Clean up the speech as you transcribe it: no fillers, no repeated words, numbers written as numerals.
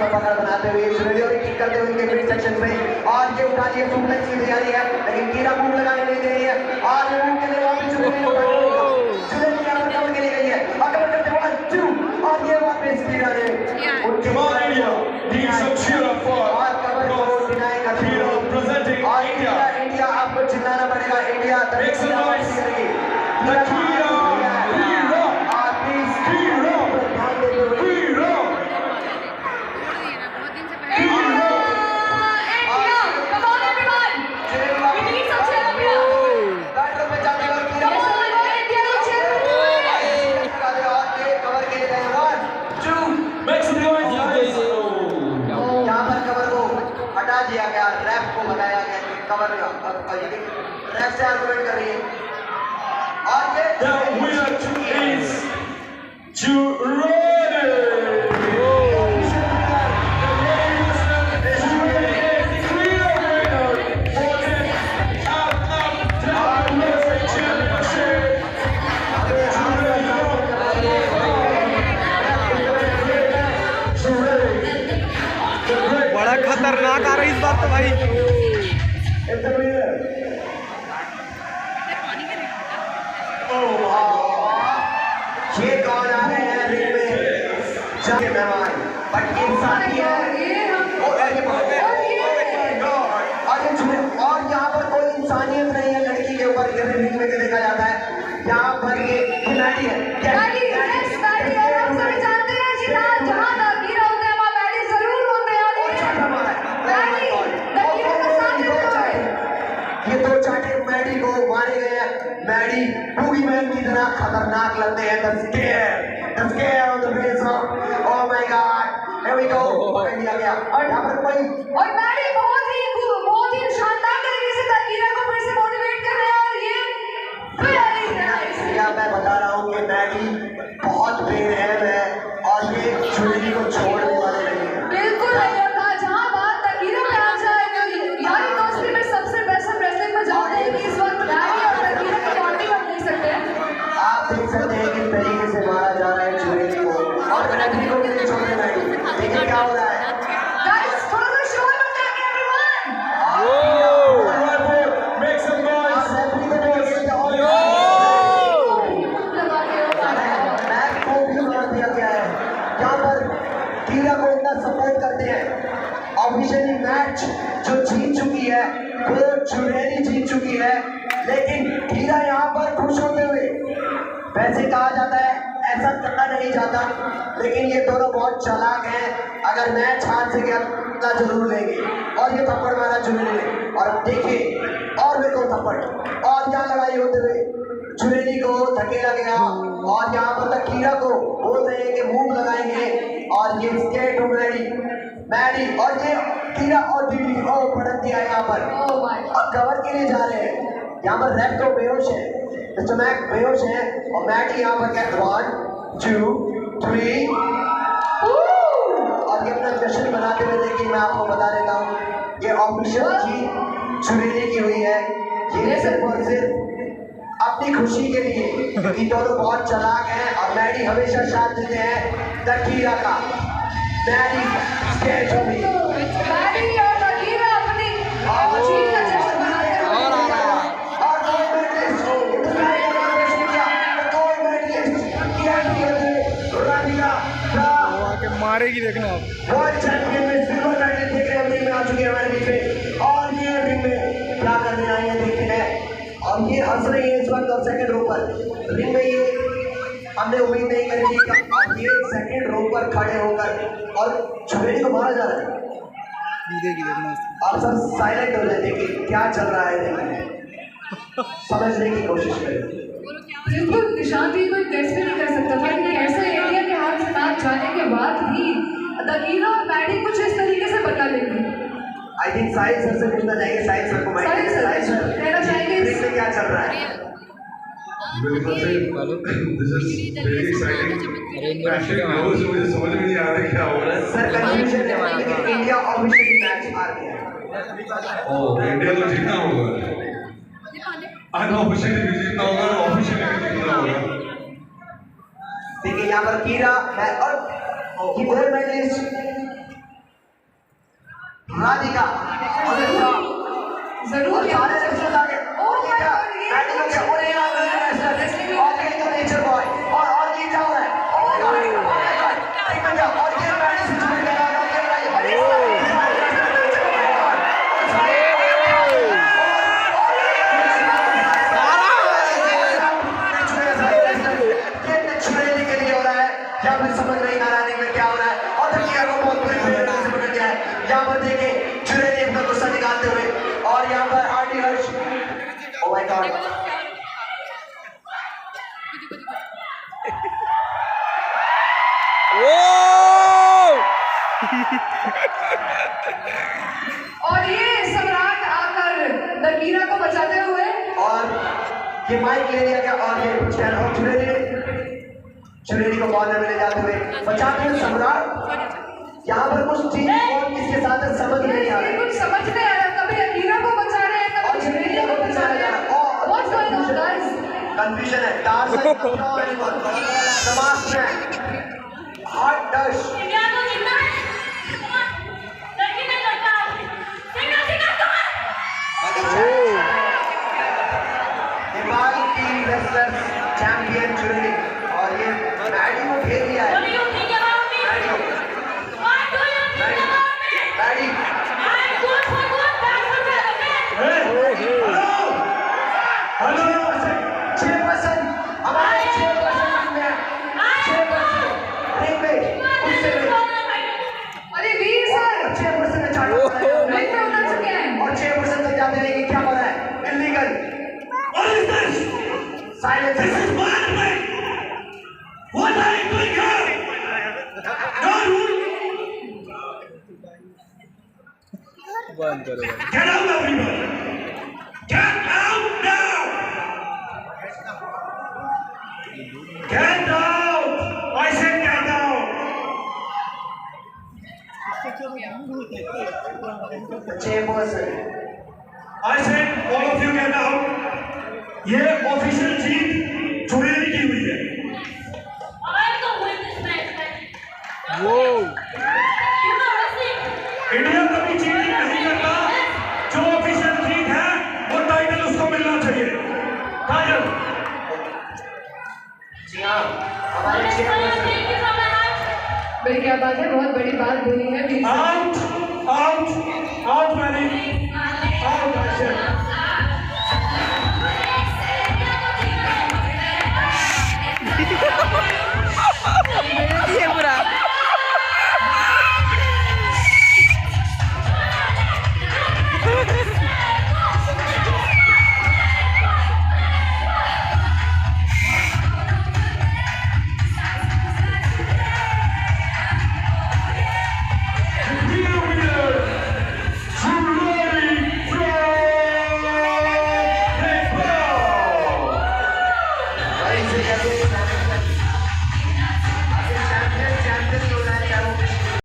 पर पकड़ बनाते हुए जुरेली और किक करते हुए उनके मिड सेक्शन में और ये उठा लिए सुप्लेक्स की तैयारी है लेकिन कीरा मूव लगाने नहीं दे रही है और ये मूव के लिए वापस जुरेली यहाँ पर कवर के लिए गई है और कवर करते हुए 1 2 और ये वापस कीरा ने उनके और कवर को डिनाई करते हुए और इंडिया आपको चिल्लाना पड़ेगा इंडिया दिया गया रैप को बताया गया कि कवर रैप से आर्गुमेंट कर रही है और ये The winner is Jureeli. बड़ा खतरनाक आ रही इस बार तो भाई। ये कौन आ रहे हैं रिंग में जाके मेहमान बट इंसान ही है और यहाँ पर कोई इंसानियत नहीं है लड़की के ऊपर रिंग में देखा जाता है यहाँ पर ये खिलाड़ी है हम सभी जानते हैं कि जहाँ दागीरा होते हैं वहाँ मैडी जरूर होते हैं ये दो चाटे मैडी को मारे गए हैं मैडी पूरी मैन की तरह खतरनाक लगते हैं the scare on the face of oh my god here we go पकड़ लिया गया और यहाँ पर कोई और मैडी बहुत ही शानदार तरीके से दागीरा को फिर से मोटिवेट कर रहे हैं और ये very nice मैं बता रहा हूँ कि मैडी बहुत बेरहम है और ये जुरेली को छोड़ने वाले नहीं है बिल्कुल जहाँ बात दागीरा पे आ जाए यार दोस्ती में सबसे बेस्ट हम रेसलिंग में जानते हैं कि इस वक्त मैडी और दागीरा की बॉन्डिंग हम देख सकते हैं आप देख सकते हैं किस तरीके से मारा जा रहा है जुरेली को और मैडी को नहीं छोड़ने मैडी देखिए क्या हो रहा है गाइस थोड़ा सा शोर मचाएंगे एवरीवन Make some noise. कीरा को इतना सपोर्ट करते हैं ऑफिशियली मैच जो जीत चुकी है वो जुरेली जीत चुकी है लेकिन कीरा यहाँ पर खुश होते हुए वैसे कहा जाता है ऐसा करना नहीं जाता लेकिन ये दोनों बहुत चालाक हैं अगर मैच हाथ से गया तो जरूर लेंगे और ये थप्पड़ मारा जुरेली ने और अब देखिए और वे को थप्पड़ और यहाँ लड़ाई होते हुए जुरेली को धकेला गया और यहाँ पर तक कीरा को बोल रहे हैं कि मूव लगाएंगे और ये स्केट टू मैडी और ये कीरा और दीदी को पटक दिया यहाँ पर और कवर के लिए जा रहे हैं यहाँ पर रैप तो बेहोश है मिस्टर मैक बेहोश है और मैडी यहाँ पर क्या 1 2 3 और ये अपना जश्न बनाते हुए लेकिन मैं आपको बता देता हूँ ये ऑफिशियल जीत जुरेली की हुई है ये सिर्फ और सिर्फ अपनी खुशी के लिए क्योंकि दोनों बहुत चालाक हैं और मैडी हमेशा साथ देते हैं दागीरा का मैडी स्केट हो गई मैडी और दागीरा अपनी जीत का जश्न मनाते हैं और गोल्ड मेडलिस्ट मारेगी देखना आप वर्ल्ड चैंपियन में सिल्वर मेडल देखने हम रिंग में आ चुके हैं हमारे बीच में और ये रिंग में क्या करने आई है देखते हैं और ये हंस रही है इस वक्त और सेकंड रो पर रिंग में ये हमने उम्मीद नहीं करी थी कि ये सेकंड रो पर खड़े होकर और जुरेली को मारा जा रहा है आप सब साइलेंट हो जाए देखिए क्या चल रहा है रिंग में समझने की कोशिश करें बिल्कुल निशांत जी कोई गेस भी नहीं कर सकता था कि ऐसे एरिया के हाथ से मैच जाने के बाद भी दागीरा और मैडी कुछ इस तरीके से बता लेंगे आई थिंक साहिल सर से पूछना चाहिए साहिल सर को साहिल सर कहना चाहेंगे रिंग में क्या चल रहा है बिल्कुल सही दिस इज वेरी एक्साइटिंग मुझे समझ में नहीं आ रहा क्या हो रहा है सर कंफ्यूजन है लेकिन इंडिया ऑफिशियली मैच हार गया है ओह इंडिया तो जीतना होगा अनऑफिशियली भी जीतना होगा ऑफिशियली भी जीतना होगा देखिए यहाँ पर कीरा है और की गोल्ड मेडलिस्ट राधिका जरूर और सारे रेसलर्स आ गए। और ये क्या बैटिंग हो गया। और ये आ गए रेसलर और ये तो नेचर बॉय और ये क्या हो रहा है। ओ माय गॉड एक मिनट और ये बैटिंग स्विच में लगा रहा है। समझ नहीं आ रहा है में क्या हो रहा है। और तकिया को बहुत बुरी तरीके से पकड़ गया है। यहाँ पर देखें चुरेली अपना गुस्सा निकालते हुए और यहाँ पर RT Harsh. Oh my God और ये सम्राट आकर नगीरा को बचाते हुए और ये माइक ले लिया गया और ये और चुरेली को बॉर्डर में ले जाते हुए बचाते हुए सम्राट। यहाँ पर कुछ चीज और किसके साथ है समझ नहीं आ रहा है। कुछ समझ नहीं आ रहा। कभी अकीरा को बचा रहे हैं और कभी चुरेली चुरेली को को बचा रहे हैं। What's going on, guys? Confusion है। Tarzan the mask man hot dash India को जीतना है। लड़की नहीं लड़का। सिंगल सिंगल कौन? नेपाल की रेसलर चैंपियन चुरेली और ये मैडी को घेर लिया है। What do you think about me? What do you think about me? Maddy I'm good for good, bad for bad, okay? Hello 6% हमारे 6% में 6% रिंग में उससे अरे वीर सर 6% में चार्ट होता है रिंग में उतर चुके हैं। और 6% तक जाते रहेंगे। क्या पता है illegal. What is this? Silence This is violent. What are you doing here? No rule. बंद करो भाई। Get out, everybody. Get out now. Get out. I said get out. 6%। I said all of you get out. ये official जीत चुरेली की हुई है। I'm the win this match, man. वो You know wrestling. India कभी cheating नहीं करता। जो official जीत है वो टाइटल उसको मिलना चाहिए। टाइटल जी हाँ हमारे Let's 6%। take it from the heart. भाई क्या बात है। बहुत बड़ी बात बोली है वीर सर। आउट आउट आउट मैंने